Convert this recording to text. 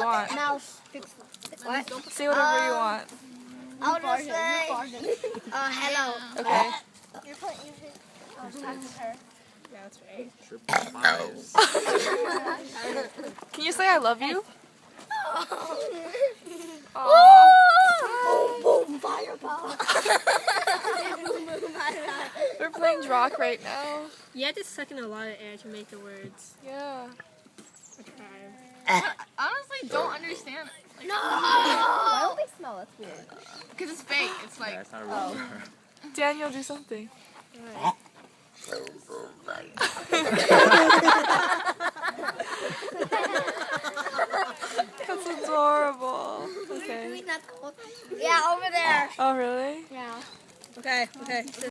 you want. Mouse. What? Say whatever you want. I'll just say, hello. Okay. You're putting her. Yeah, that's right. Can you say I love you? Boom, boom, fireball. We're playing rock right now. You have to suck in a lot of air to make the words. Yeah. I honestly don't understand. Like, Why don't they smell? That's weird. because it's fake. It's like, That's not a real Daniel, do something. That's adorable. Okay. Yeah, over there. Oh, really? Yeah. Okay.